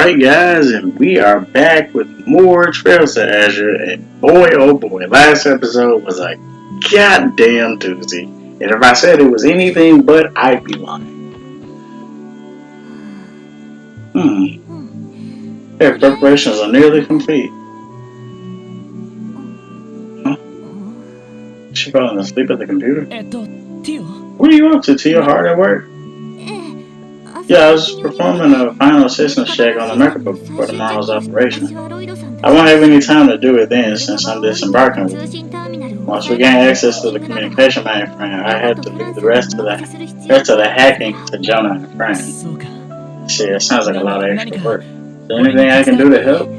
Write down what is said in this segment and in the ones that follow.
Alright guys, and we are back with more Trails to Azure, and boy oh boy, last episode was a goddamn doozy. And if I said it was anything but, I'd be lying. Their preparations are nearly complete. Huh? She falling asleep at the computer? What are you up to, Tio? Hard at work? Yeah, I was performing a final systems check on the Merkaba before tomorrow's operation. I won't have any time to do it then since I'm disembarking. Once we gain access to the communication mainframe, I had to leave the rest of the hacking to Jonah and Fran. See, it sounds like a lot of extra work. Is there anything I can do to help?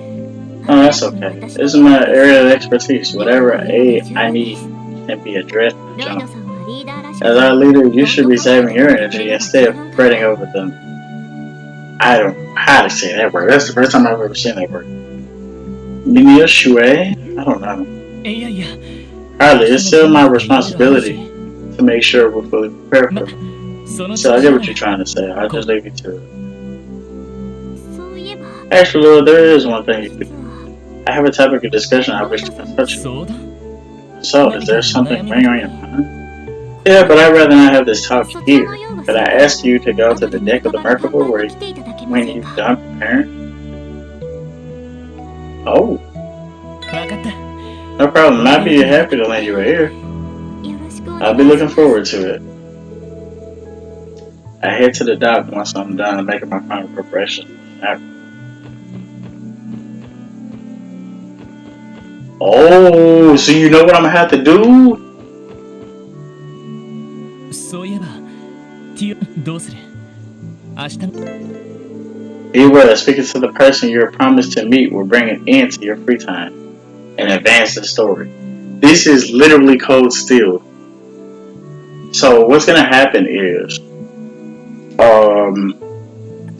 Oh, that's okay. This is my area of expertise. Whatever aid I need can be addressed by Jonah. As our leader, you should be saving your energy instead of fretting over them. I don't know how to say that word. That's the first time I've ever seen that word. Minya Shue? I don't know. Hardly, it's still my responsibility to make sure we're fully prepared for it. So I get what you're trying to say. I'll just leave you to it. Actually, there is one thing you could do. I have a topic of discussion I wish to touch you. So, is there something weighing on your mind? Yeah, but I'd rather not have this talk here. Could I ask you to go to the deck of the Merkaba when you've done preparing? Oh. No problem. I'd be happy to lend you a ear. I'll be looking forward to it. I head to the dock once I'm done making my final preparations. Oh, so you know what I'm gonna have to do? Beware, speaking to the person you're promised to meet will bring an end to your free time and advance the story. This is literally Cold Steel. So what's gonna happen is, now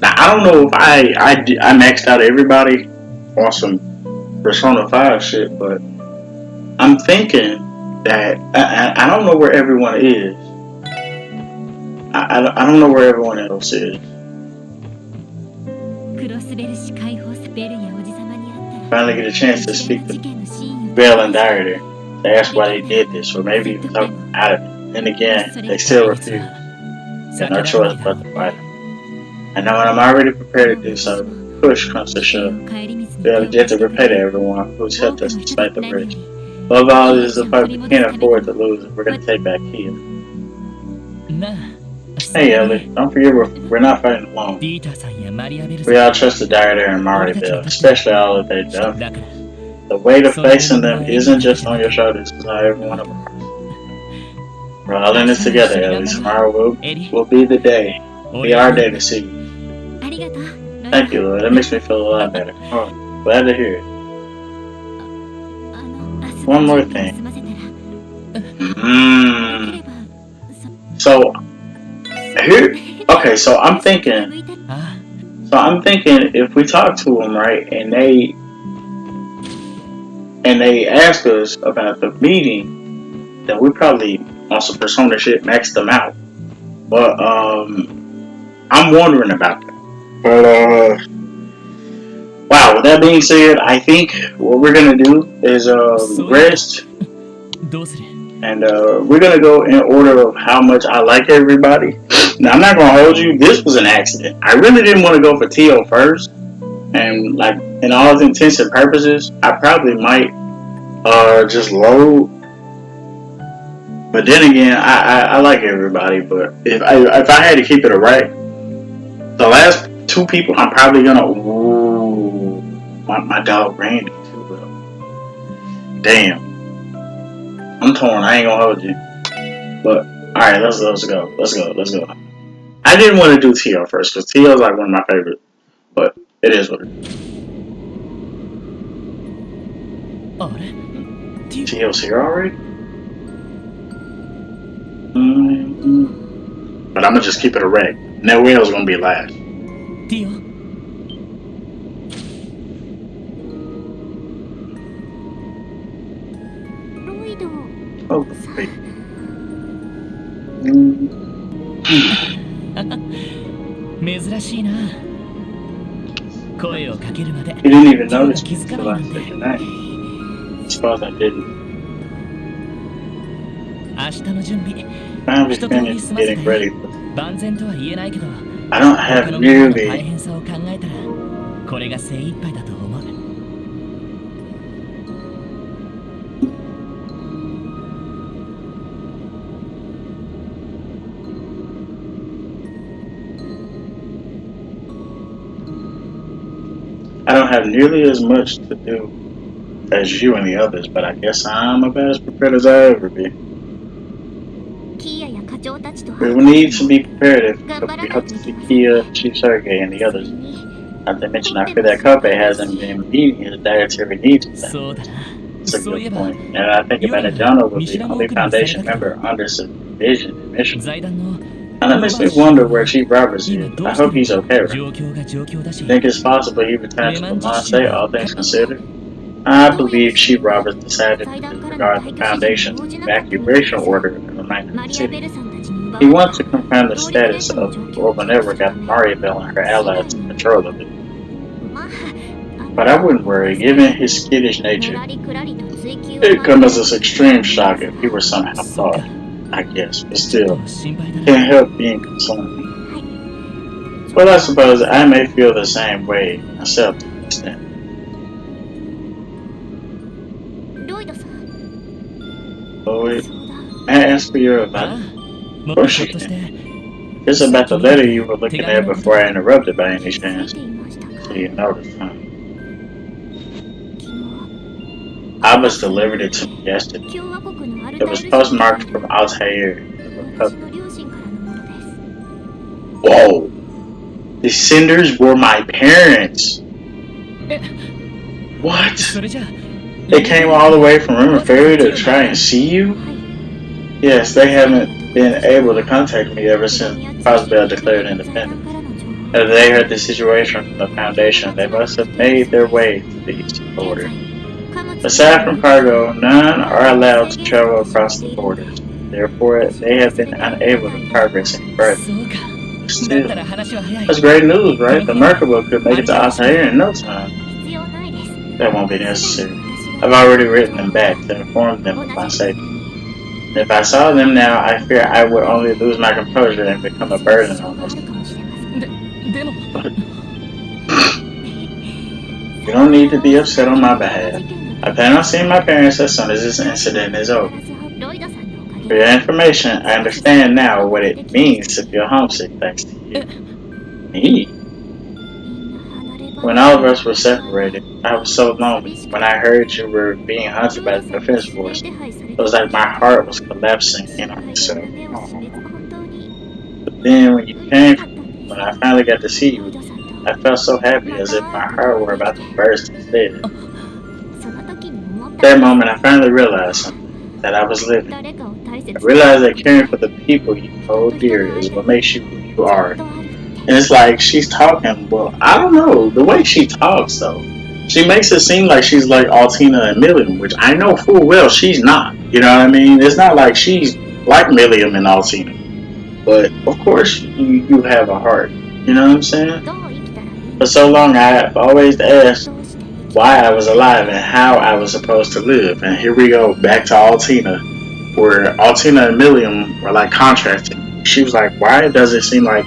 I don't know if I maxed out everybody on some Persona 5 shit, but I'm thinking that I don't know where everyone is. I don't know where everyone else is. Finally get a chance to speak to Bell and Dieter to ask why they did this, or maybe even talk them out of it. Then again, they still refuse. Got no choice but to fight them. I know when I'm already prepared to do so. Push comes to shove. We have a debt to repay to everyone who's helped us despite the bridge. Above all, this is a fight we can't afford to lose if we're going to take back Kia. Hey Ellie, don't forget we're not fighting alone. We all trust the Dieter and Marty Bell, especially all that they've done. The weight of facing them isn't just on your shoulders, it's on every one of ours. We're all in this together, Ellie. Tomorrow will be the day. Be our day to see you. Thank you, Lloyd. That makes me feel a lot better. Oh, glad to hear it. One more thing. So here, okay. So I'm thinking if we talk to them, right, and they ask us about the meeting, then we probably on some Persona shit max them out. But I'm wondering about that. But wow, with that being said, I think what we're gonna do is rest, and we're gonna go in order of how much I like everybody. Now I'm not gonna hold you. This was an accident. I really didn't want to go for Tio first, and like in all intents and purposes, I probably might just load. But then again, I like everybody. But if I had to keep it a right, the last two people I'm probably gonna my dog Randy too, bro. Damn, I'm torn. I ain't gonna hold you. But alright, let's go. I didn't want to do Tio first because Tio's like one of my favorites. But it is what it is. Tio's here already? But I'm gonna just keep it a wreck. Neo's gonna be last. Oh, wait. You didn't even notice me until I said your name. I suppose I didn't. Finally finished getting ready for I don't have nearly I don't have nearly as much to do as you and the others, but I guess I'm about as prepared as I ever be. We will need to be prepared if we hope to see Kia, Chief Sergey, and the others. Not to mention, I fear that Kobe hasn't been meeting his dietary needs with them. That's a good point. And I think Benediano will be the only Foundation member under supervision in mission. And it makes me wonder where Chief Roberts is. I hope he's okay, right? You think it's possible he returned to the Monte, all things considered? I believe Chief Roberts decided to disregard the Foundation's evacuation order and remain in the city. He wants to confirm the status of the Orbital Network after Mariabelle and her allies in control of it. But I wouldn't worry, given his skittish nature. It'd come as an extreme shock if he were somehow thought, I guess, but still, can't help being concerned. Well, I suppose I may feel the same way myself to an extent. Lloyd, may I ask for your advice? Of course you can. It's about the letter you were looking at before I interrupted by any chance. So you noticed, huh? Abbas delivered it to me yesterday. It was postmarked from Altair, the Republic. Whoa! The senders were my parents! What? They came all the way from River Ferry to try and see you? Yes, they haven't been able to contact me ever since Crossbell declared independence. As they heard the situation from the Foundation, they must have made their way to the eastern border. Aside from cargo, none are allowed to travel across the borders. Therefore, they have been unable to progress any further. Still, that's great news, right? The Merkaba could make it to Altair in no time. That won't be necessary. I've already written them back to inform them of my safety. If I saw them now, I fear I would only lose my composure and become a burden on us. You don't need to be upset on my behalf. I plan on seeing my parents as soon as this incident is over. For your information, I understand now what it means to feel homesick thanks to you. Me? When all of us were separated, I was so lonely. When I heard you were being hunted by the defense force, it was like my heart was collapsing in on itself. But then when you came, when I finally got to see you, I felt so happy as if my heart were about to burst instead. At that moment, I finally realized something, that I was living. I realized that caring for the people you hold dear is what makes you who you are. And it's like, she's talking, well, I don't know, the way she talks, though. She makes it seem like she's like Altina and Milliam, which I know full well she's not. You know what I mean? It's not like she's like Milliam and Altina. But, of course, you have a heart. You know what I'm saying? For so long, I've always asked why I was alive and how I was supposed to live. And here we go, back to Altina, where Altina and Milliam were like contrasting. She was like, why does it seem like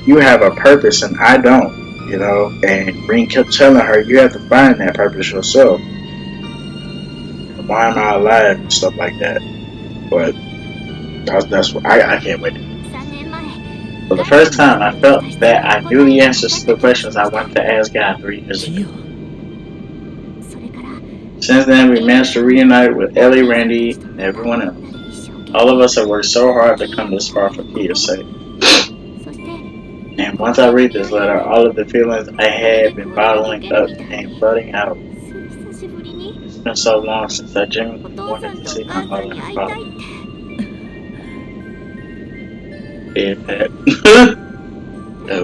you have a purpose and I don't? You know? And Green kept telling her, you have to find that purpose yourself. Why am I alive and stuff like that? But that's what I can't wait. For the first time, I felt that I knew the answers to the questions I wanted to ask God 3 years ago. Since then, we managed to reunite with Ellie, Randy, and everyone else. All of us have worked so hard to come this far for Kia's sake. And once I read this letter, all of the feelings I had been bottling up came flooding out. It's been so long since I genuinely wanted to see my mother and father. Yeah, Pat.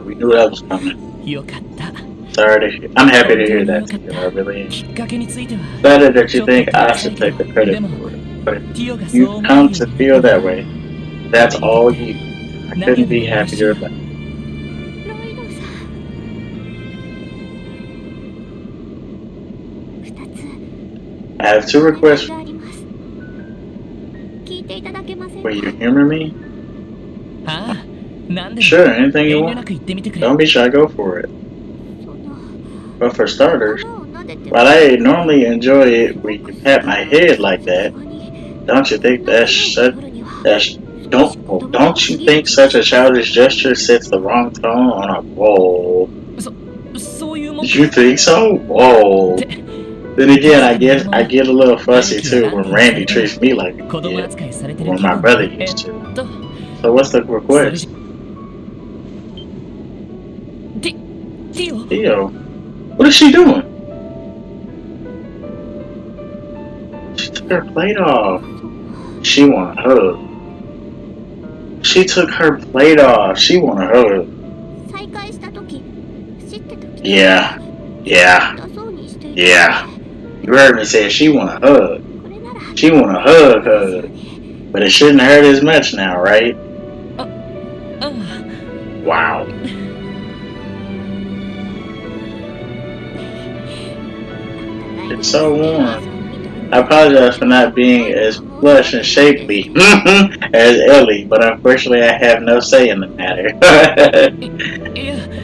We knew that was coming. I'm happy to hear that together, I really am. Better that you think I should take the credit for it. But if you've come to feel that way, that's all you. I couldn't be happier about it. I have 2 requests. Will you humor me? Sure, anything you want. Don't be shy, go for it. But for starters, while I normally enjoy it when you pat my head like that, don't you think don't you think such a childish gesture sets the wrong tone on a whoa? You think so? Whoa. Then again, I guess I get a little fussy too when Randy treats me like a kid, when my brother used to. So what's the request? Theo, what is she doing? She took her plate off. She want a hug. She took her plate off. She want a hug. Yeah. You heard me say she want a hug. She want a hug. But it shouldn't hurt as much now, right? Wow. It's so warm. I apologize for not being as plush and shapely as Ellie, but unfortunately I have no say in the matter.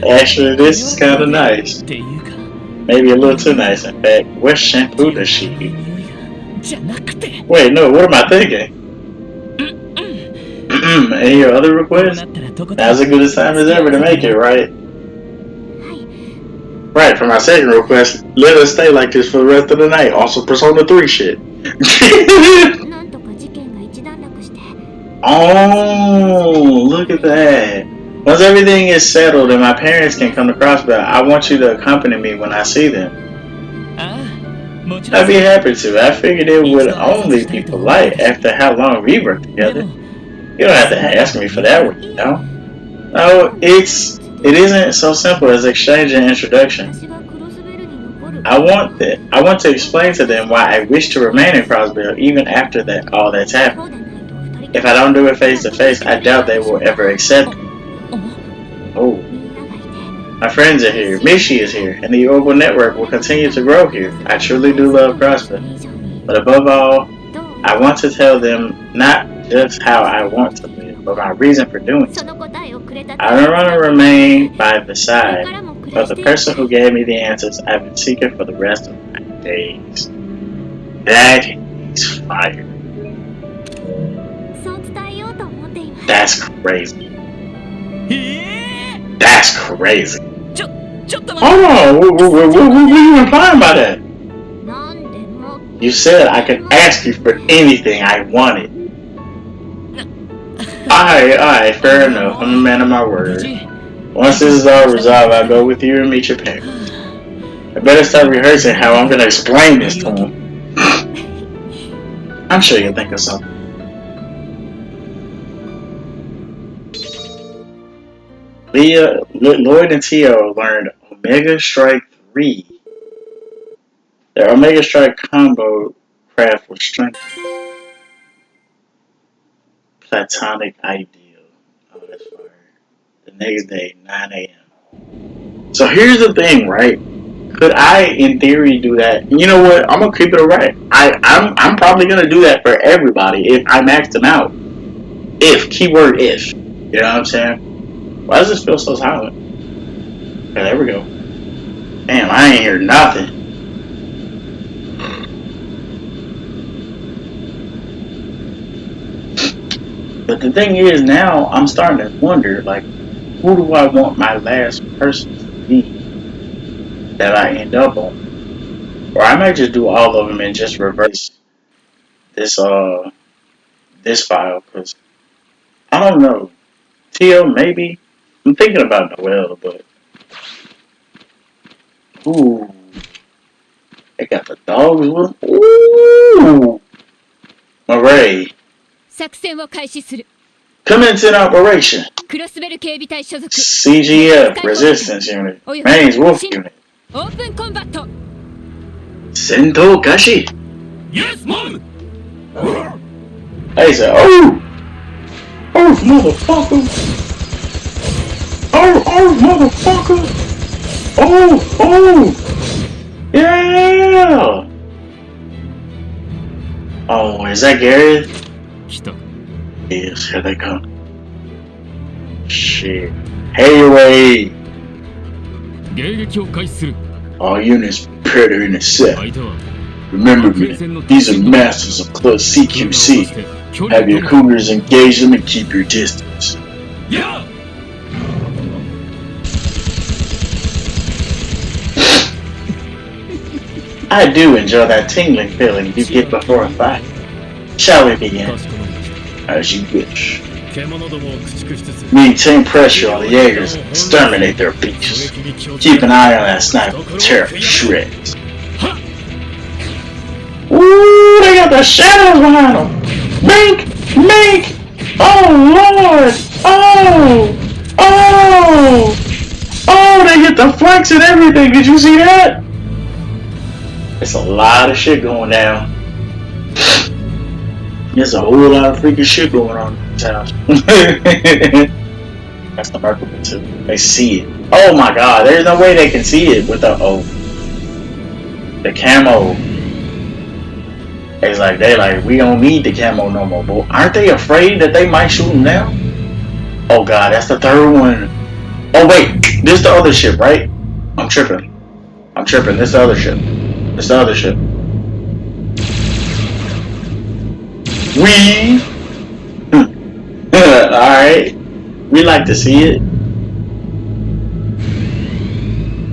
Actually, this is kind of nice. Maybe a little too nice, in fact. What shampoo does she use? Wait, no, what am I thinking? Any your other requests? Now's as good a time as ever to make it, right? Right, for my second request, let us stay like this for the rest of the night. Also, Persona 3 shit. Oh, look at that. Once everything is settled and my parents can come to Crossbell, I want you to accompany me when I see them. I'd be happy to. I figured it would only be polite after how long we worked together. You don't have to ask me for that one, you know? No, it isn't so simple as exchanging introductions. I want to explain to them why I wish to remain in Crossbell even after all that's happened. If I don't do it face to face, I doubt they will ever accept me. Oh. My friends are here, Mishi is here, and the Orbital Network will continue to grow here. I truly do love Crossbell. But above all, I want to tell them not just how I want to live, but my reason for doing so. I don't want to remain by the side of the person who gave me the answers I've been seeking for the rest of my days. That is fire. That's crazy. That's crazy. Hold on, what are you implying by that? You said I could ask you for anything I wanted. Alright, fair enough. I'm a man of my word. Once this is all resolved, I'll go with you and meet your parents. I better start rehearsing how I'm gonna explain this to them. I'm sure you'll think of something. Lloyd and Tio learned Omega Strike 3. Their Omega Strike combo craft was strengthened. Platonic ideal. Oh, that's fire. The next day, 9 a.m. So here's the thing, right? Could I, in theory, do that? You know what? I'm gonna keep it right. I'm probably gonna do that for everybody if I max them out. If, keyword if. You know what I'm saying? Why does this feel so silent? Okay, there we go. Damn, I ain't hear nothing. But the thing is, now I'm starting to wonder, like, who do I want my last person to be that I end up on? Or I might just do all of them and just reverse this file, because I don't know. Tio, maybe. I'm thinking about Noelle, but ooh, they got the dogs with them. Ooh, Murray. Commencing operation. CGF Resistance Unit. Mains Wolf Unit. Sento Gashi. Yes, Mom. They said, oh, motherfucker. Oh, motherfucker. Oh, yeah. Oh, is that Garrett? Yes, here they come. Shit. Hayway! All units prepare to intercept. Remember me, these are masters of Club CQC. Have your cougars engage them and keep your distance. Yeah! I do enjoy that tingling feeling you get before a fight. Shall we begin? As you wish. Maintain pressure on the Jaegers and exterminate their beasts. Keep an eye on that sniper to tear up shreds. Ooh, they got the shadows behind them! Mink! Mink! Oh, Lord! Oh! Oh! Oh, they hit the flanks and everything! Did you see that? It's a lot of shit going down. There's a whole lot of freaking shit going on in this house. That's the Merkable too. They see it. Oh my god, there's no way they can see it with the the camo. It's like they we don't need the camo no more. But aren't they afraid that they might shoot them now? Oh god, that's the third one. Oh wait, this the other ship, right? I'm tripping. This the other ship. It's the other ship. Alright. We like to see it.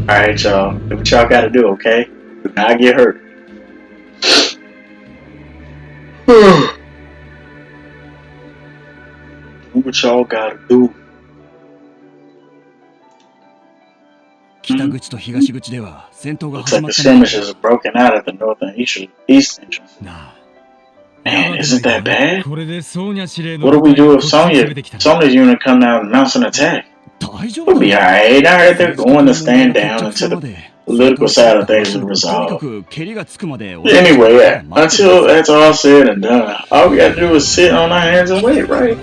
Alright, y'all. Do what y'all gotta do, okay? Do not get hurt. Do what y'all gotta do. Looks like the skirmishes are broken out at the north and east entrance. Man, isn't that bad? What do we do if Sonya's unit come down and mounts an attack? We'll be alright. I heard they're going to stand down until the political side of things is resolved. Anyway, until that's all said and done, all we gotta do is sit on our hands and wait, right?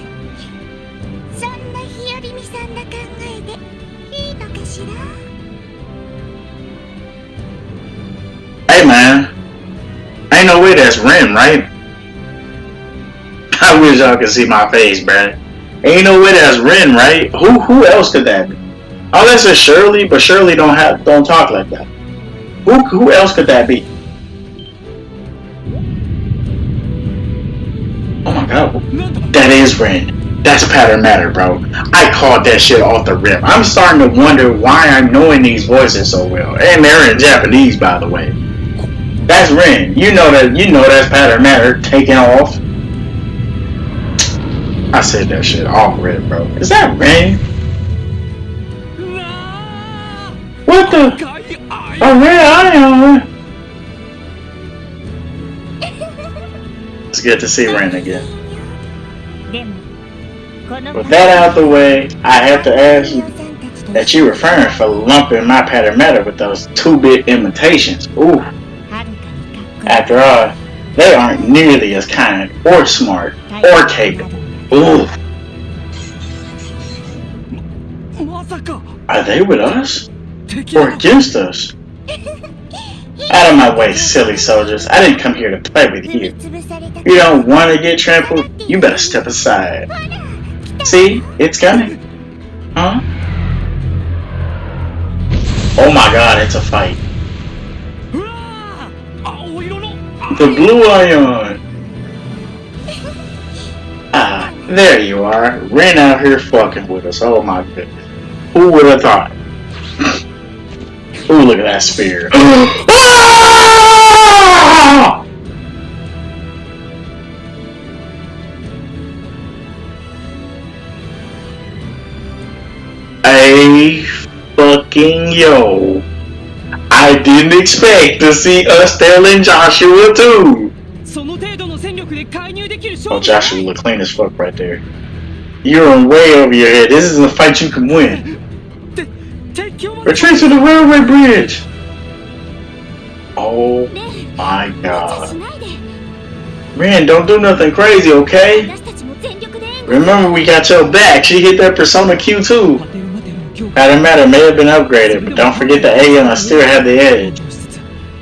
Hey man, ain't no way that's Ren, right? I wish y'all could see my face, bruh. Ain't no way that's Ren, right? Who else could that be? Unless it's Shirley, but Shirley don't talk like that. Who else could that be? Oh my god, that is Ren. That's pattern matter, bro. I called that shit off the rip. I'm starting to wonder why I'm knowing these voices so well, and they're in Japanese, by the way. That's Ren. You know that's pattern matter taking off. I said that shit off rip, bro. Is that Ren? What the? A red ion. It's good to see Ren again. With that out the way, I have to ask you that you're referring for lumping my pattern matter with those 2-bit imitations. Ooh. After all, they aren't nearly as kind or smart or capable. Ooh. Are they with us? Or against us? Out of my way, silly soldiers. I didn't come here to play with you. If you don't want to get trampled, you better step aside. See? It's coming. Huh? Oh my god, it's a fight. The blue ion. Ah, there you are. Ren out here fucking with us. Oh my goodness. Who would have thought? Ooh, look at that spear. Ah! Hey, fucking yo. I didn't expect to see Estelle and Joshua too. Oh, Joshua look clean as fuck right there. You're way over your head. This isn't a fight you can win. Retreat to the railway bridge. Oh my god. Man, don't do nothing crazy, okay? Remember, we got your back. She hit that Persona Q too. Pattern matter may have been upgraded, but don't forget the Aeon still have the edge.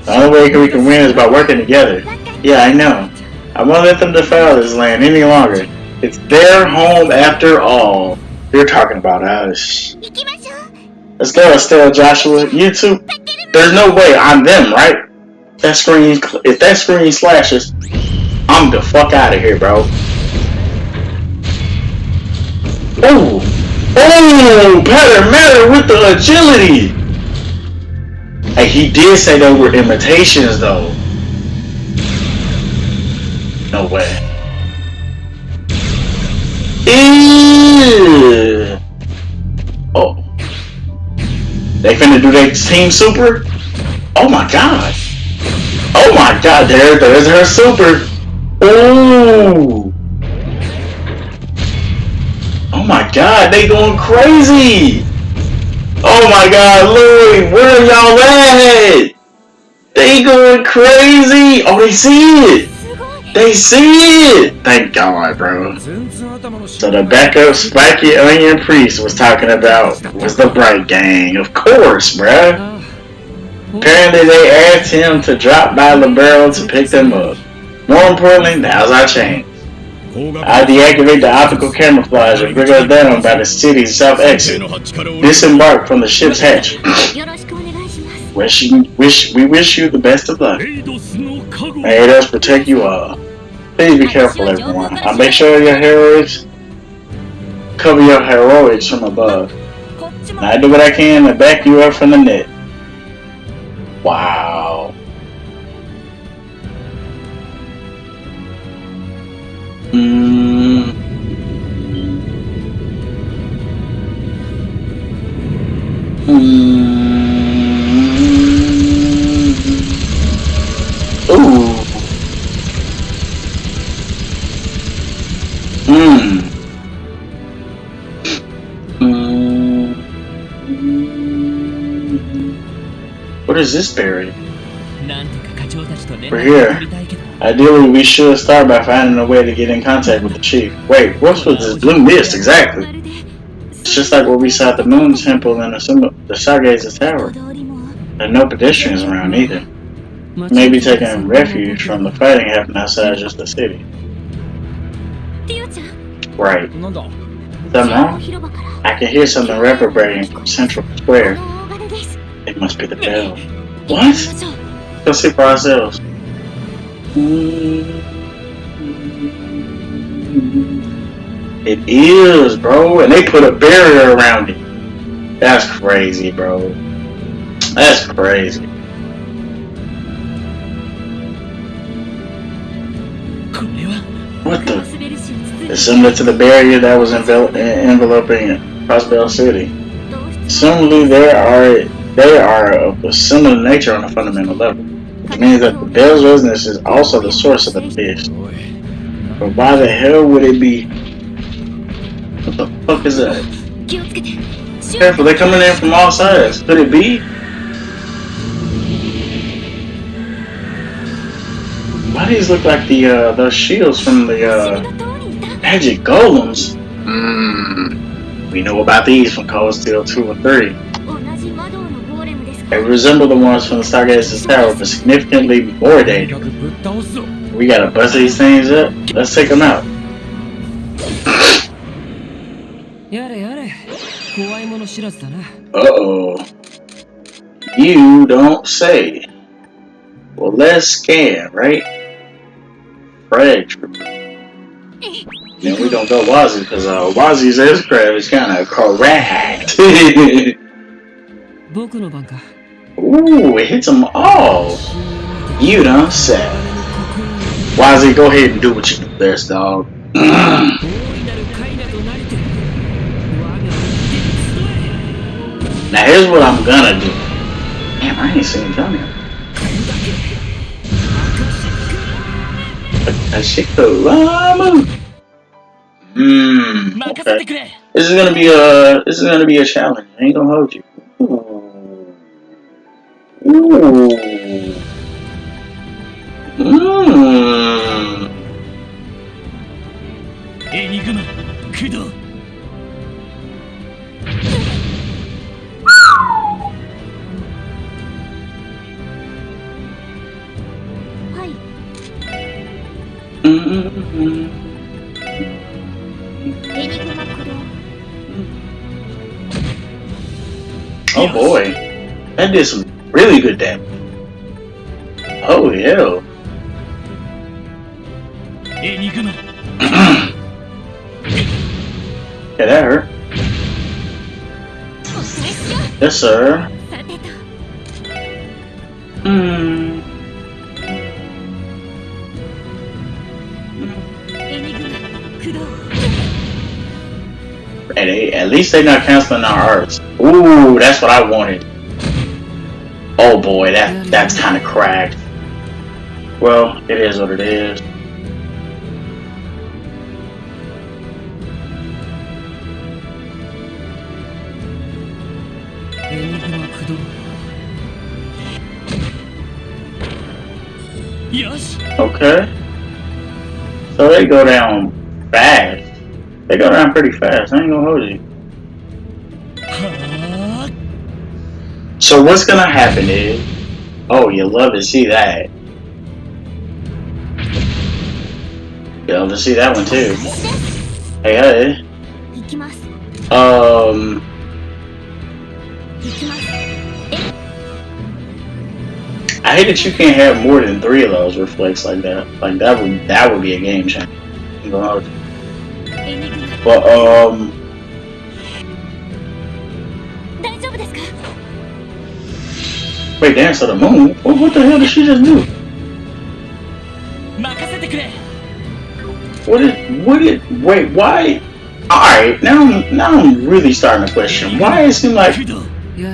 The only way we can win is by working together. Yeah, I know. I won't let them defile this land any longer. It's their home after all. You're talking about us. Let's go, Estelle, Joshua. You two. There's no way I'm them, right? If that screen slashes, I'm the fuck out of here, bro. Oh! Oh! Matter with the agility! Hey, he did say they were imitations, though. No way. Ew. Oh. They finna do their team super? Oh my god. Oh my god, there's her super. Ooh. Oh my god, they going crazy. Oh my god, Lloyd, where are y'all at? They going crazy. Oh, they see it. They see it. Thank God, bro. So the backup Spiky Onion Priest was talking about was the Bright Gang. Of course, bruh. Apparently they asked him to drop by the barrel to pick them up. More importantly, now's our chance. I deactivate the optical camouflage and bring us down by the city's south exit. Disembark from the ship's hatch. We wish you the best of luck. May us protect you all. Please be careful, everyone. I'll make sure your heroics cover your heroics from above. And I do what I can to back you up from the net. Wow. Ooh. What is this berry? We're here. Ideally, we should start by finding a way to get in contact with the chief. Wait, what's with this blue mist exactly? It's just like what we saw at the Moon Temple and the Stargazer Tower. There are no pedestrians around either. Maybe taking refuge from the fighting happening outside just the city. Right. Something wrong? I can hear something reverberating from Central Square. It must be the bell. What? Let's see for ourselves. It is, bro. And they put a barrier around it. That's crazy, bro. That's crazy. What the? It's similar to the barrier that was enveloping Crossbell City. Assumably, they are of a similar nature on a fundamental level, which means that the bell's resonance is also the source of the mist. But why the hell would it be? What the fuck is that? Careful, they're coming in from all sides. Could it be? Why do these look like those shields from the magic golems? We know about these from Cold Steel 2 and 3. They resemble the ones from the Stargazer's Tower, but significantly more dangerous. We gotta bust these things up. Let's take them out. Uh-oh. You don't say. Well, let's scan, right? Frag trooper. Then we don't go Wazzy, because Wazzy's aircraft is kind of correct. Ooh, it hits them all. You done said. Wazzy, go ahead and do what you do best, dog. Now here's what I'm gonna do. Damn, I ain't seen him down here. Okay. This is gonna be a challenge. I ain't gonna hold you. Ooh. Oh boy, that did some really good damage. Oh hell. Yeah, that hurt. Yes, sir. Hey, at least they not canceling our arts. Ooh, that's what I wanted. Oh boy, that's kind of cracked. Well, it is what it is. Okay. So they go down fast. They go down pretty fast. I ain't gonna hold you. So what's gonna happen is, oh, you love to see that. You love to see that one too. Hey, hey. I hate that you can't have more than 3 of those reflex like that. Like that would be a game changer. I'm gonna hold you. But wait, Dance of the Moon? What the hell did she just do? Wait, why? Alright, now I'm really starting to question. Why it seems like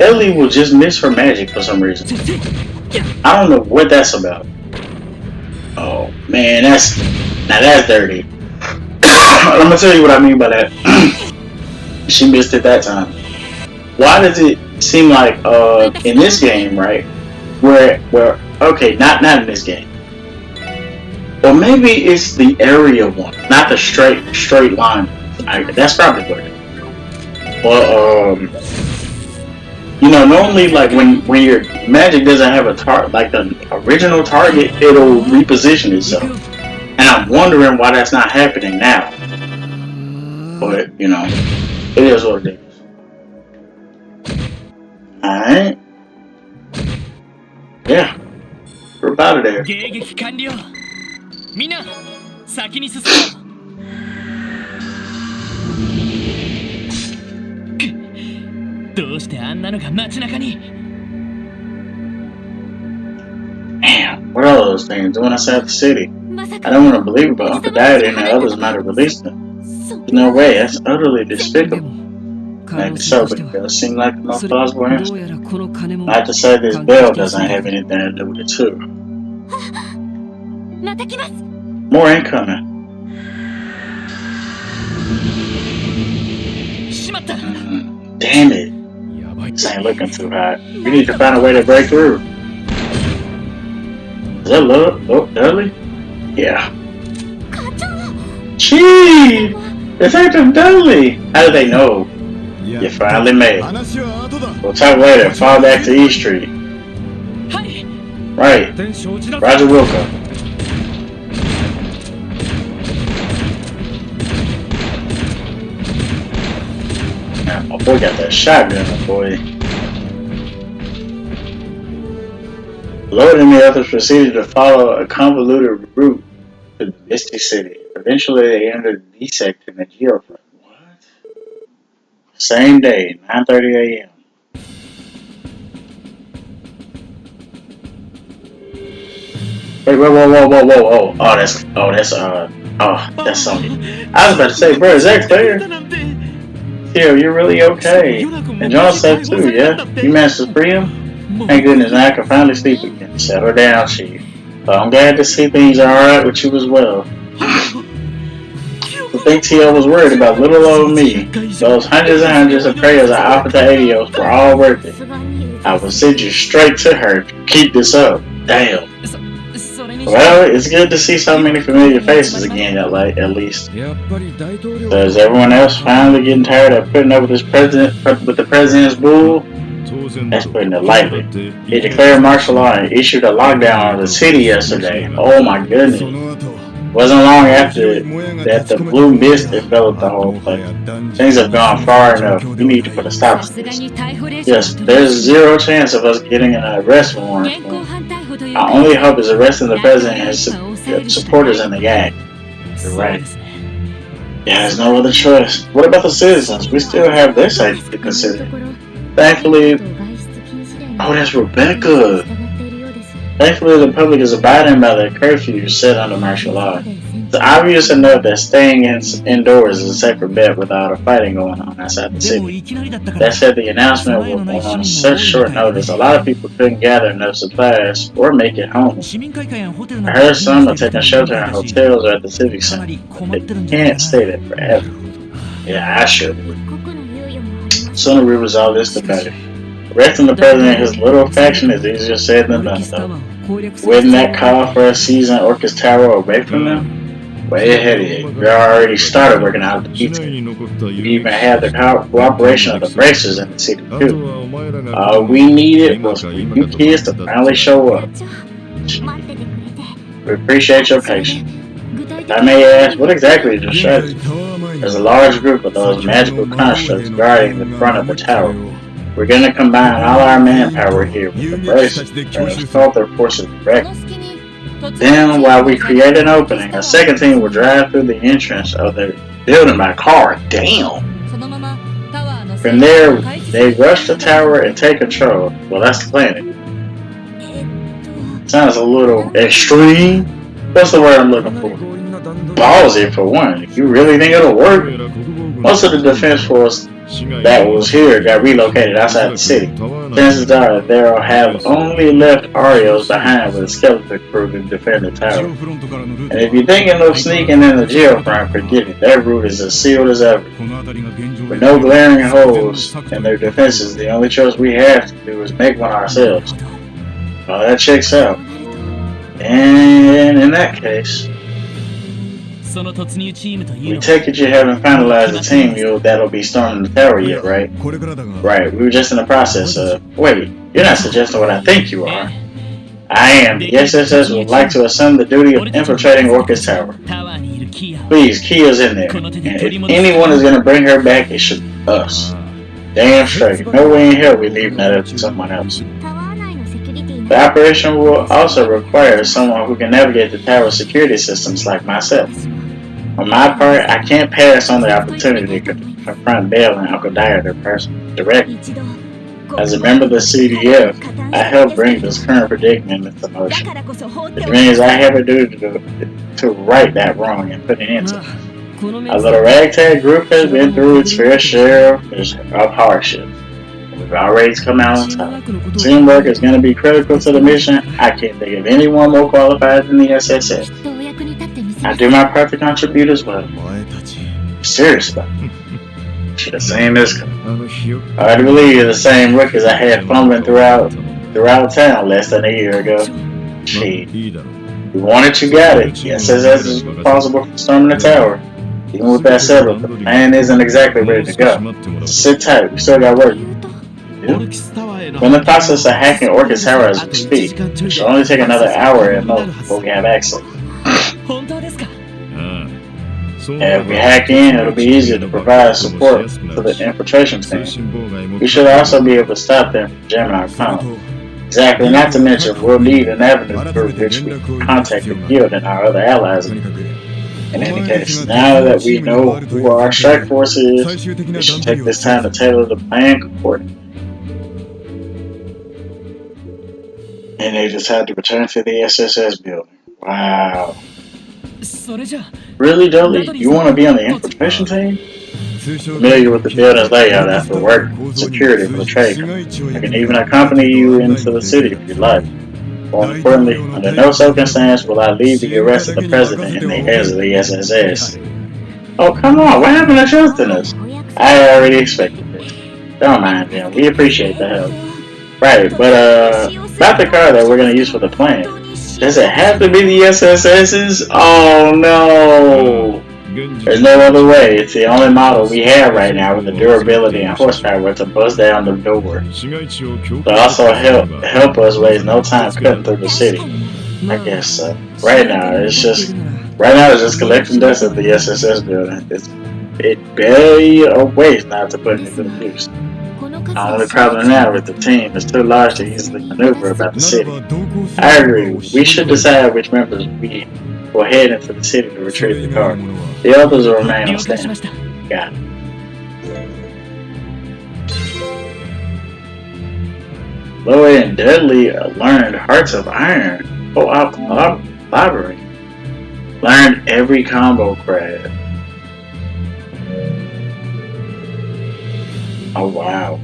Ellie will just miss her magic for some reason. I don't know what that's about. Oh man, that's dirty. I'm gonna tell you what I mean by that. She missed it that time. Why does it seem like in this game, right? Where okay, not in this game. Or maybe it's the area one, not the straight line. That's probably what it is. Well, you know, normally like when your magic doesn't have a target, like the original target, it'll reposition itself. And I'm wondering why that's not happening now. But, you know, it is what it is. Alright. Yeah. We're out of there. Damn, what are those things doing outside the city? I don't want to believe about Uncle Daddy and the others might have released them. There's no way, that's utterly despicable. Maybe so, but it does seem like the most plausible answer. I have to say this bell doesn't have anything to do with it too. More incoming. Damn it. This ain't looking too hot. We need to find a way to break through. Is that Dudley? Yeah. Chief! Detective Dudley! How do they know? You finally made it. We'll talk later. Fall back to East Street. Right. Roger Wilco. My boy got that shotgun, my boy. Lloyd and the others proceeded to follow a convoluted route to the Misty City. Eventually, they entered the sect in the geofront. What? Same day, 9:30 a.m. Wait, whoa. That's Sony. I was about to say, bro, is that clear? Yo, you're really okay. And John said too, yeah? You managed to free him? Thank goodness, now I can finally sleep again. Settle down, Chief. But I'm glad to see things are alright with you as well. To think T.O. was worried about little old me. Those hundreds and hundreds of prayers I offered to Adios were all worth it. I will send you straight to her. Keep this up. Damn. Well, it's good to see so many familiar faces again, at least. So is everyone else finally getting tired of putting up with the president's bull? That's putting it lightly. He declared martial law and issued a lockdown on the city yesterday. Oh my goodness. Wasn't long after that the blue mist enveloped the whole place. Things have gone far enough. We need to put a stop to this. Yes, there's zero chance of us getting an arrest warrant. Our only hope is arresting the president and his supporters in the gang. You're right. Yeah, there's no other choice. What about the citizens? We still have their safety to consider. Thankfully, oh, that's Rebecca. Thankfully, the public is abiding by the curfew set under martial law. It's obvious enough that staying indoors is a safer bet without a fighting going on outside the city. That said, the announcement was on such short notice, a lot of people couldn't gather enough supplies or make it home. I heard some are taking shelter in hotels or at the civic center. They can't stay there forever. Yeah, I should. Sooner we resolve this, the better. Arresting the president and his little faction is easier said than done, though. Wouldn't that call for a seasoned Orcus Tower away from them? Way ahead of you. We already started working out the details. We even had the cooperation of the bracers in the city, too. All we needed was for you kids to finally show up. We appreciate your patience. If I may ask, what exactly is your strategy? There's a large group of those magical constructs guarding the front of the tower. We're going to combine all our manpower here with the bracers and assault their forces directly. Then, while we create an opening, a second team will drive through the entrance of the building by car. Damn! From there, they rush the tower and take control. Well, that's the plan. Sounds a little extreme. What's the word I'm looking for? Ballsy, for one. You really think it'll work? Most of the defense force that was here got relocated outside the city. Chances are they'll have only left Arios behind with a skeleton crew to defend the tower. And if you're thinking of sneaking in the jail front, forget it. That route is as sealed as ever. With no glaring holes in their defenses, the only choice we have to do is make one ourselves. Well, that checks out. And in that case, we take it you haven't finalized the team that'll be storming the tower yet, right? Right, we were just in the process of... Wait, you're not suggesting what I think you are. I am. The SSS would like to assume the duty of infiltrating Orcus Tower. Please, Kia's in there. And if anyone is going to bring her back, it should be us. Damn straight. No way in hell we leaving that up to someone else. The operation will also require someone who can navigate the tower's security systems like myself. On my part, I can't pass on the opportunity to confront Bell and Uncle Dyer directly. As a member of the CDF, I helped bring this current predicament into motion. Which means I have a duty to right that wrong and put an end to it. Our little ragtag group has been through its fair share of hardship. We've already come out on top. Teamwork is going to be critical to the mission. I can't think of anyone more qualified than the SSS. I do my part to contribute as well. Serious about it. Should have seen this coming. Hard to believe you're the same rookies I had fumbling throughout town less than a year ago. Gee. You want it, you got it. The SSS is responsible for storming the tower. Even with that said, the plan isn't exactly ready to go. So sit tight, we still got work. We're in the process of hacking Orcus Tower as we speak. It should only take another hour at most before we have access. And if we hack in, it'll be easier to provide support to the infiltration team. We should also be able to stop them from jamming our tunnel. Exactly, not to mention we'll need an avenue through which we can contact the guild and our other allies. In any case, now that we know who our strike force is, we should take this time to tailor the plan accordingly. And they decide to return to the SSS building. Wow. Really, Dudley? You want to be on the infiltration team? Familiar with the building's layout after work, security for the trade. I can even accompany you into the city if you'd like. More importantly, under no circumstance will I leave the arrest of the president in the hands of the SSS. Oh, come on, what happened to trusting us? I already expected this. Don't mind them, we appreciate the help. Right, but about the car that we're going to use for the plan. Does it have to be the SSS's? Oh no! There's no other way. It's the only model we have right now with the durability and horsepower to bust down the door. But also help us waste no time cutting through the city. I guess so. Right now, it's just Right now, it's just collecting dust at the SSS building. It barely a waste not to put it into good use. The only problem now with the team is too large to easily maneuver about the city. I agree. We should decide which members we will head into the city to retrieve the car. The others will remain on standby. Got it. Lloyd and Dudley learned Hearts of Iron. Co-op library. Learned every combo craft. Oh wow.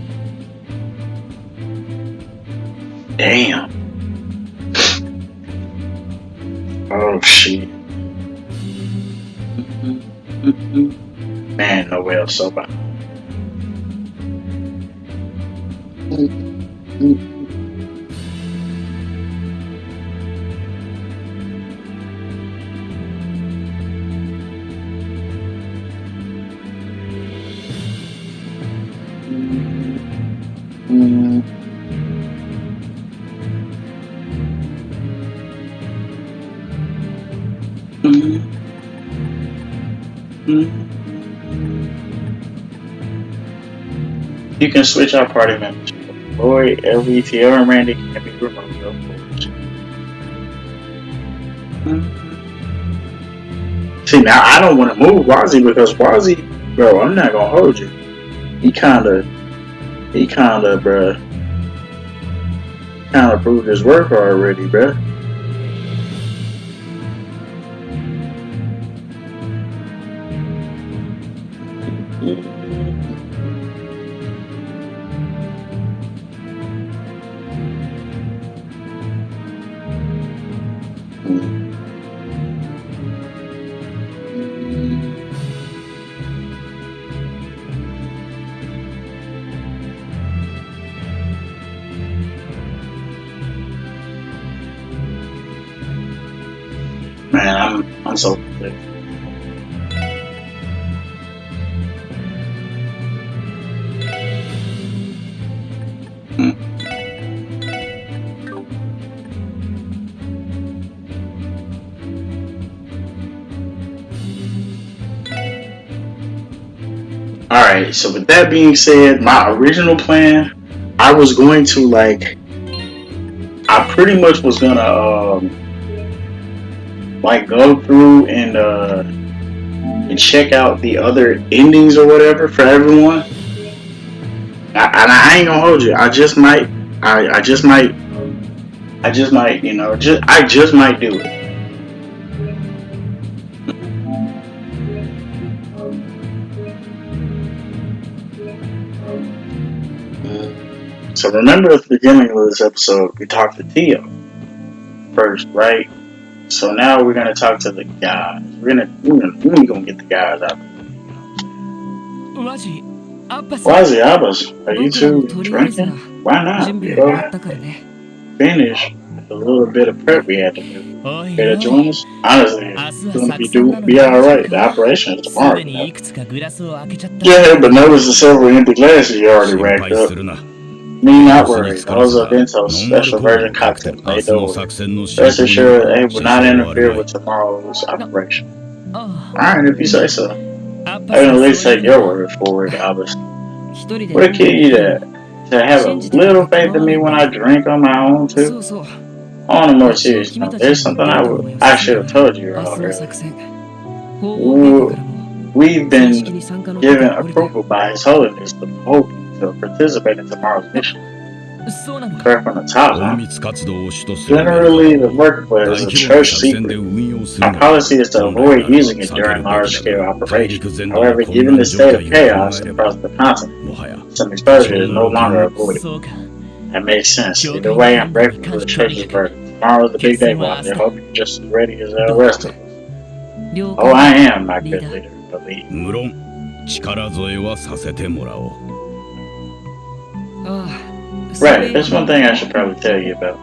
Damn. Oh shit. Man, no way else so bad. You can switch out party members. Lloyd, LV, Tierra, and Randy can be removed, of course. See, now I don't want to move Wazzy because Wazzy, bro, I'm not gonna hold you. He kinda, bruh, proved his work already, bruh. Man, I'm so confused. Alright, so with that being said, my original plan, I was going to I pretty much was gonna go through and check out the other endings or whatever for everyone. I ain't gonna hold you. I just might, I just might, you know, I just might do it. So remember at the beginning of this episode, we talked to Theo first, right? So now we're gonna talk to the guys. We're gonna get the guys out. Wazzy Abbas, are you two drinking? Why not? Finish a little bit of prep we had to do. Care to join us? Honestly, it's gonna be alright. The operation is tomorrow. Yeah, but notice the several empty glasses you already racked up. Me not worried. Those are Vento's special version cocktails made to order. Rest assured they will not interfere with tomorrow's operation. Alright, if you say so. I can at least take your word for it, Abbas. Would it kill you to have a little faith in me when I drink on my own too? On a more serious note, there's something I should have told you already. We've been given approval by His Holiness the Pope to participate in tomorrow's mission. Correct from the top, huh? Generally, the workplace is a church secret. Our policy is to avoid using it during large-scale operations. However, given the state of chaos across the continent, some exposure is no longer avoidable. That makes sense. Either way, I'm grateful for the church's verdict. Tomorrow's the big day, Bob. I hope you're just as ready as the rest of us. Oh, I am, my good leader. Believe. Right, there's one thing I should probably tell you about.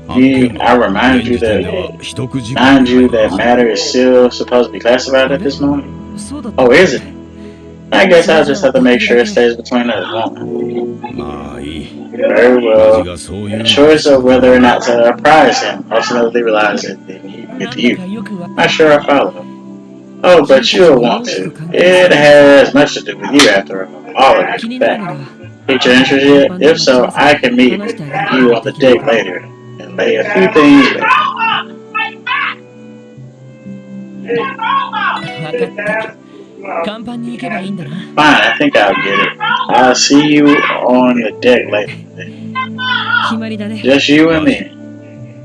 I remind you that matter is still supposed to be classified at this moment? Oh, is it? I guess I'll just have to make sure it stays between us, won't I? Very well. The choice of whether or not to apprise him ultimately relies in get to you. Not sure I follow. Oh, but you'll want to. It has much to do with you after all of it. Fact. Piqued your interest yet? If so, I can meet with you on the deck later and lay a few things bare. Fine, I think I'll get it. I'll see you on the deck later today. Just you and me.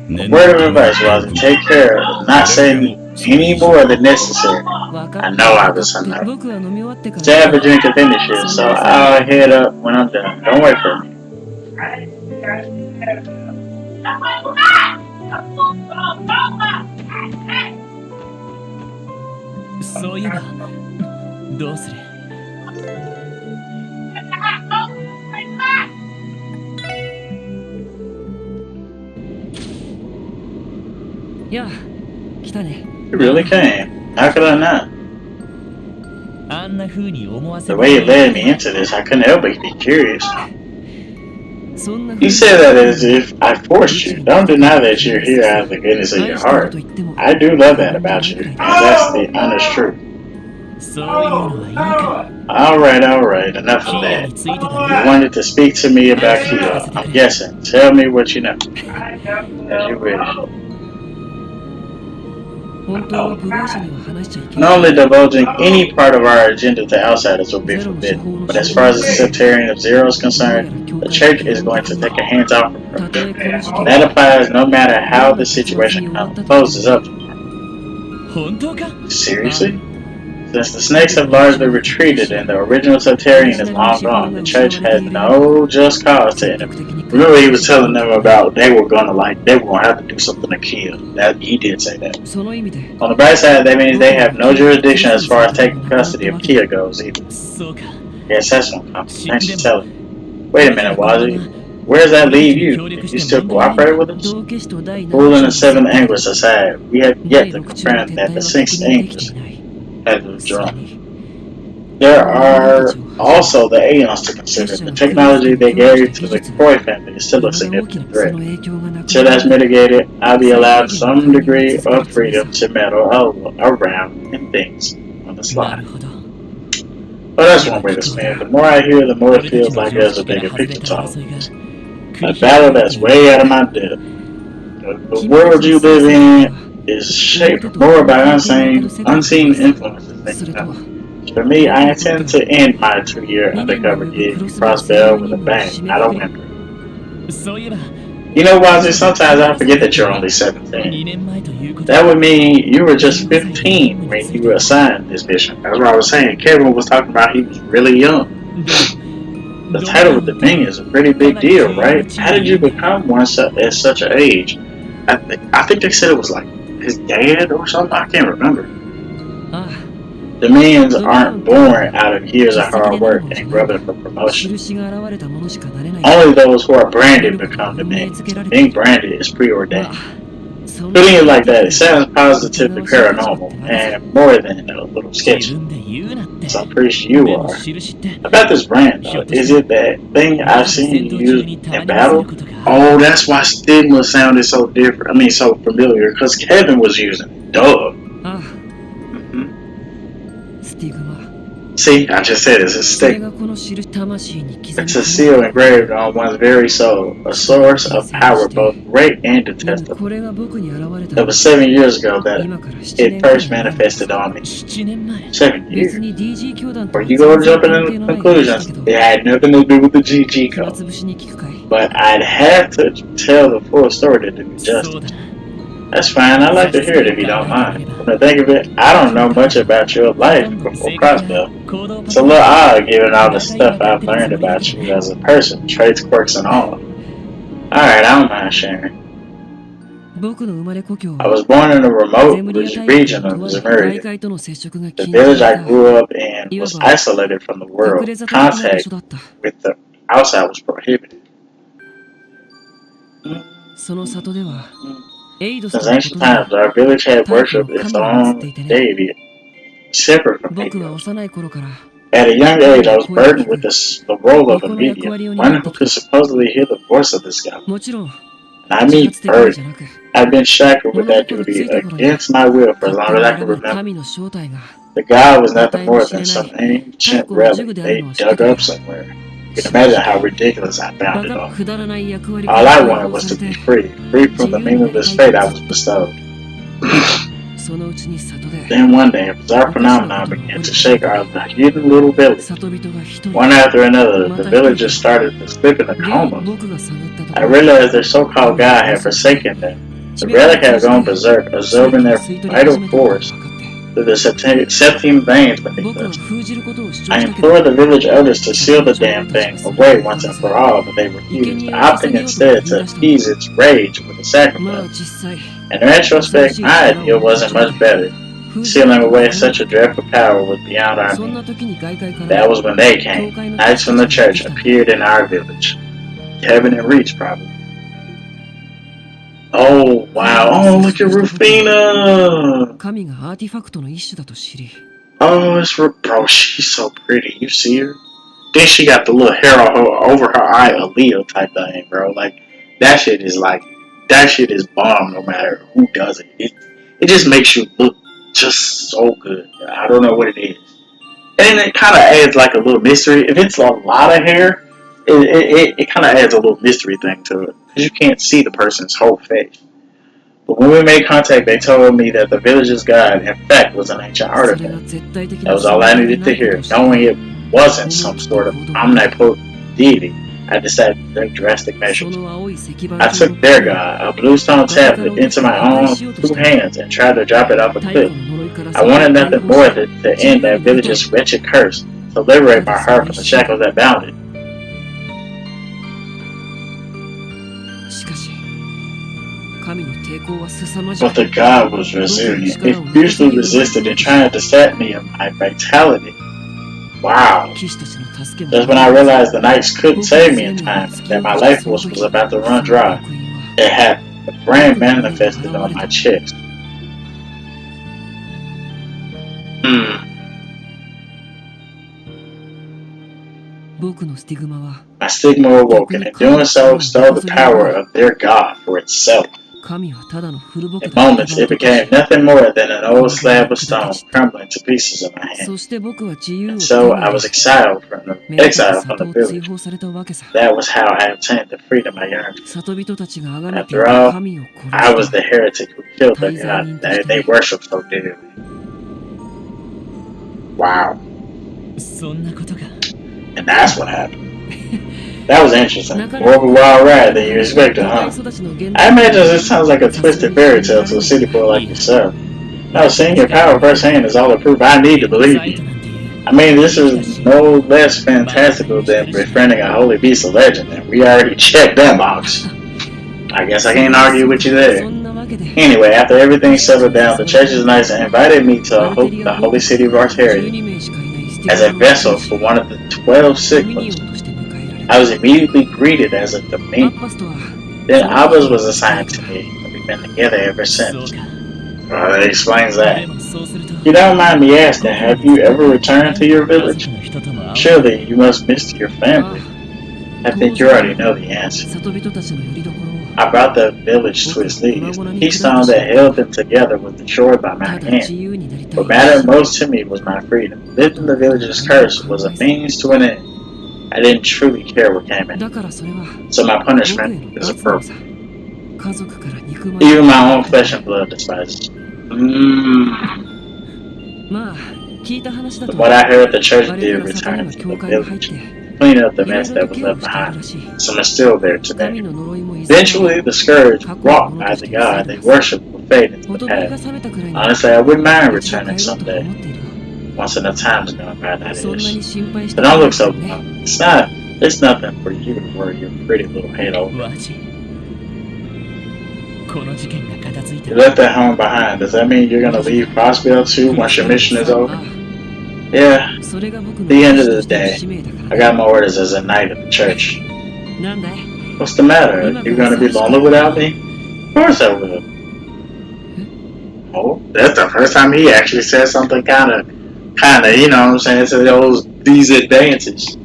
A word of advice, Rosie. Take care of not saying any more than necessary. I know I was enough. Stay have a drink to finish it, so I'll head up when I'm done. Don't wait for me. そういえばどうする？いや、来たね。It really came. How could I not? あんな風に思わせ The way it led me into this, I couldn't help but be curious. そんな You say that as if I forced you. Don't deny that you're here out of the goodness of your heart. I do love that about you, and that's the honest truth. そういうのはいいから。Alright, enough of that. You wanted to speak to me about Kyo, I'm guessing. Tell me what you know. As you wish. 本当は部外者には話しちゃいけない。 Normally divulging any part of our agenda to outsiders will be forbidden, but as far as the sectarian of Zero is concerned, the church is going to take a hands off from her. That applies no matter how the situation closes up. Seriously? Since the snakes have largely retreated and the original sectarian is long gone, the church has no just cause to intervene. Remember, he was telling them about they were gonna have to do something to kill. That he did say that. On the bright side, that means they have no jurisdiction as far as taking custody of Kia goes either. Yes, that's one comment. Thanks for telling me. Wait a minute, Wazzy. Where does that leave you? If you still cooperate with us? Ruling the seventh Angus aside, we have yet to confirm that the sixth Angus has withdrawn. There are also the Aeons to consider. The technology they gave to the Croy family is still a significant threat. Until that's mitigated, I'll be allowed some degree of freedom to meddle around in things on the slide. Well, that's one way to spin. The more I hear, the more it feels like there's a bigger picture to all of this. A battle that's way out of my depth. The world you live in is shaped more by unseen influences than you know. For me, I intend to end my 2-year undercover gig in Crossbell with a bang, not a whimper. You know, Wazzy, sometimes I forget that you're only 17. That would mean you were just 15 when you were assigned this mission. That's what I was saying. Kevin was talking about he was really young. The title of the Dominion is a pretty big deal, right? How did you become one at such an age? I think they said it was like his dad or something. I can't remember. Dominions aren't born out of years of hard work and grubbing for promotion. Only those who are branded become Dominions. Being branded is preordained. Putting it like that, it sounds positively paranormal and more than a little sketchy. So I'm pretty sure you are. About this brand though, is it that thing I've seen you use in battle? Oh, that's why Stigma sounded so different. I mean, so familiar, because Kevin was using it. Duh. See, I just said it's a stigma. It's a seal engraved on one's very soul, a source of power both great and detestable. It was 7 years ago that it first manifested on me. 7 years? Before you go jumping into conclusions, it had nothing to do with the GG code. But I'd have to tell the full story to do it justice. That's fine, I'd like to hear it if you don't mind. When I think of it, I don't know much about your life before Crossbell. It's a little odd given all the stuff I've learned about you as a person, traits, quirks, and all. Alright, I don't mind sharing. I was born in a remote region of Zemuria. The village I grew up in was isolated from the world. Contact with the outside was prohibited. Since ancient times, our village had worshipped its own deity, separate from Hades. At a young age, I was burdened with the role of a medium, one who could supposedly hear the voice of this god. And I mean burdened. I've been shackled with that duty against my will for as long as I can remember. The god was nothing more than some ancient relic they dug up somewhere. You can imagine how ridiculous I found it all. All I wanted was to be free from the meaningless fate I was bestowed. Then one day, a bizarre phenomenon began to shake our hidden little village. One after another, the villagers started to slip into comas. I realized their so-called god had forsaken them. The relic had gone berserk, absorbing their vital force through the septine veins beneath us. I implored the village elders to seal the damn thing away once and for all, but they refused, opting instead to appease its rage with a sacrifice. In retrospect, my idea wasn't much better. Sealing away such a dreadful power was beyond our means. That was when they came. Knights from the church appeared in our village. Heaven and Reach, probably. Oh, wow. Oh, look at Rufina. Oh, it's bro, she's so pretty. You see her? Then she got the little hair over her eye, a Leo type thing, bro. Like, that shit is bomb no matter who does it. It just makes you look just so good. I don't know what it is. And it kind of adds like a little mystery. If it's a lot of hair, it kind of adds a little mystery thing to it. Because you can't see the person's whole face. But when we made contact, they told me that the village's god, in fact, was an ancient artifact. That was all I needed to hear. Knowing it wasn't some sort of omnipotent deity, I decided to take drastic measures. I took their god, a bluestone tablet, into my own 2 hands and tried to drop it off a cliff. I wanted nothing more than to end that village's wretched curse, to liberate my heart from the shackles that bound it. But the god was resilient. It fiercely resisted and tried to sap me of my vitality. Wow. That's when I realized the knights couldn't save me in time, that my life force was about to run dry. It happened. The brand manifested on my chest. My stigma awoke, and in doing so, stole the power of their god for itself. In moments, it became nothing more than an old slab of stone crumbling to pieces in my hand. And so I was exiled from the village. That was how I obtained the freedom I yearned for. After all, I was the heretic who killed the god they worshipped so dearly. Wow. And that's what happened. That was interesting. More of a wild ride than you expected, huh? I imagine this sounds like a twisted fairy tale to a city boy like yourself. No, seeing your power firsthand is all the proof I need to believe you. I mean, this is no less fantastical than befriending a holy beast of legend, and we already checked that box. I guess I can't argue with you there. Anyway, after everything settled down, the church's knights invited me to the holy city of Arteria as a vessel for one of the 12 sigmas. I was immediately greeted as a Dominion. Then Abbas was assigned to me, and we've been together ever since. That explains that. You don't mind me asking, have you ever returned to your village? Surely you must miss your family. I think you already know the answer. I brought the village to its knees. The keystone that held them together was destroyed by my hand. What mattered most to me was my freedom. Lifting the village's curse was a means to an end. I didn't truly care what came in. So my punishment is appropriate. Even my own flesh and blood despises me. From what I heard, the church did return to the village, clean up the mess that was left behind. Some is still there today. Eventually, the scourge wrought by the god they worship will fade into the past. Honestly, I wouldn't mind returning someday. Once enough time has gone by, that is. But don't look so glum. It's nothing for you to worry your pretty little head over. You left that home behind. Does that mean you're gonna leave Crossbell too once your mission is over? Yeah. At the end of the day, I got my orders as a knight of the church. What's the matter? You gonna be lonely without me? Of course I will. Oh, that's the first time he actually said something kinda, you know what I'm saying, to these advances.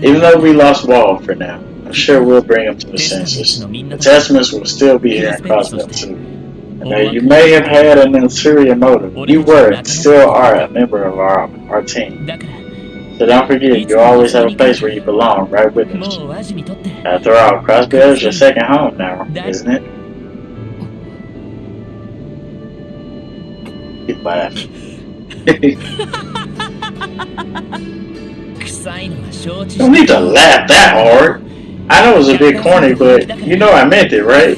Even though we lost Wall for now, I'm sure we'll bring him to his senses. The Testaments will still be here in Crossbell too. And though you may have had an ulterior motive, you were and still are a member of our team. So don't forget, you always have a place where you belong, right with us. After all, Crossbell is your second home now, isn't it? He laughed. Don't need to laugh that hard. I know it was a bit corny, but you know I meant it, right?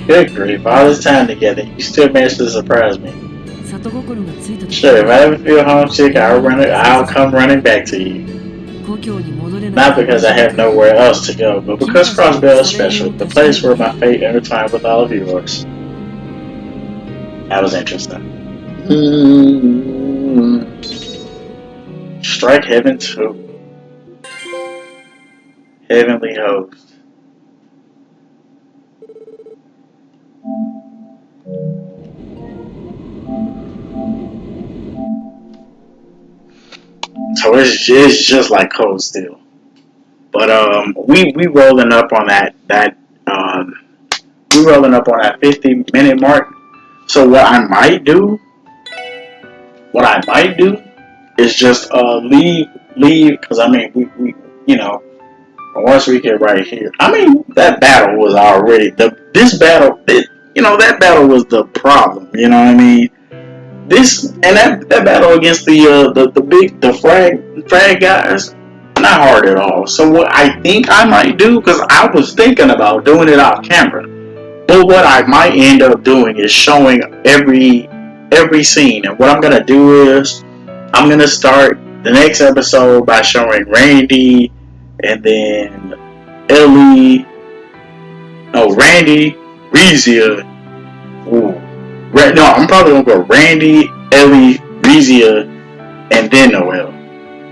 Good grief, all this time together, you still managed to surprise me. Sure, if I ever feel homesick, I'll come running back to you. Not because I have nowhere else to go, but because Crossbell is special, the place where my fate intertwined with all of yours. That was interesting. Strike Heaven 2. Heavenly Host. So it's just like Cold Steel. But we rolling up on that 50-minute mark. So what I might do is just leave because I mean we once we get right here. I mean that battle was already that battle was the problem. You know what I mean? That battle against the frag guys, not hard at all. So what I think I might do, because I was thinking about doing it off camera, but what I might end up doing is showing every scene. And what I'm gonna do is I'm gonna start the next episode by showing Randy, and then Ellie. No, Randy, Rezia. Ooh. No, I'm probably gonna go Randy, Ellie, Rezia, and then Noel.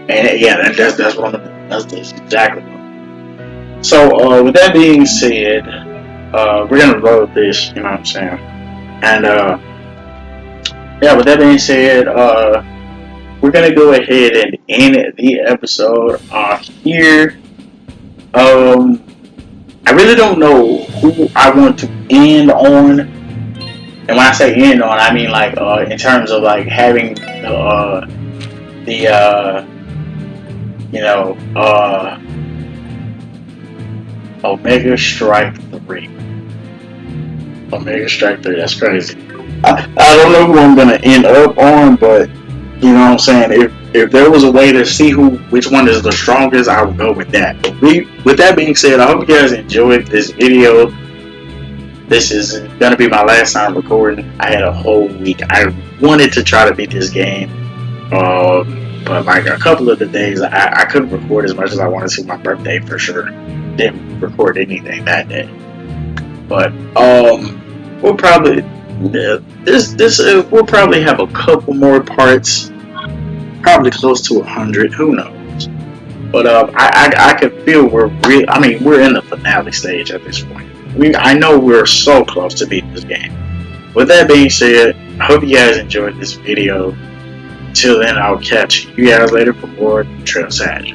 And yeah, that's what I'm gonna do. That's exactly what I'm gonna do. So with that being said, we're gonna load this, you know what I'm saying? And with that being said, we're gonna go ahead and end the episode here. I really don't know who I want to end on. And when I say end on, I mean like in terms of like having Omega Strike 3. Omega Strike 3, that's crazy. I don't know who I'm gonna end up on, but you know what I'm saying, if there was a way to see which one is the strongest, I would go with that. But with that being said, I hope you guys enjoyed this video. This is gonna be my last time recording. I had a whole week. I wanted to try to beat this game, but like a couple of the days I couldn't record as much as I wanted to. My birthday for sure. Didn't record anything that day. But we'll probably we'll probably have a couple more parts. Probably close to 100. Who knows? But I can feel we're in the finale stage at this point. I know we're so close to beating this game. With that being said, I hope you guys enjoyed this video. Until then, I'll catch you guys later for more Trail Sag.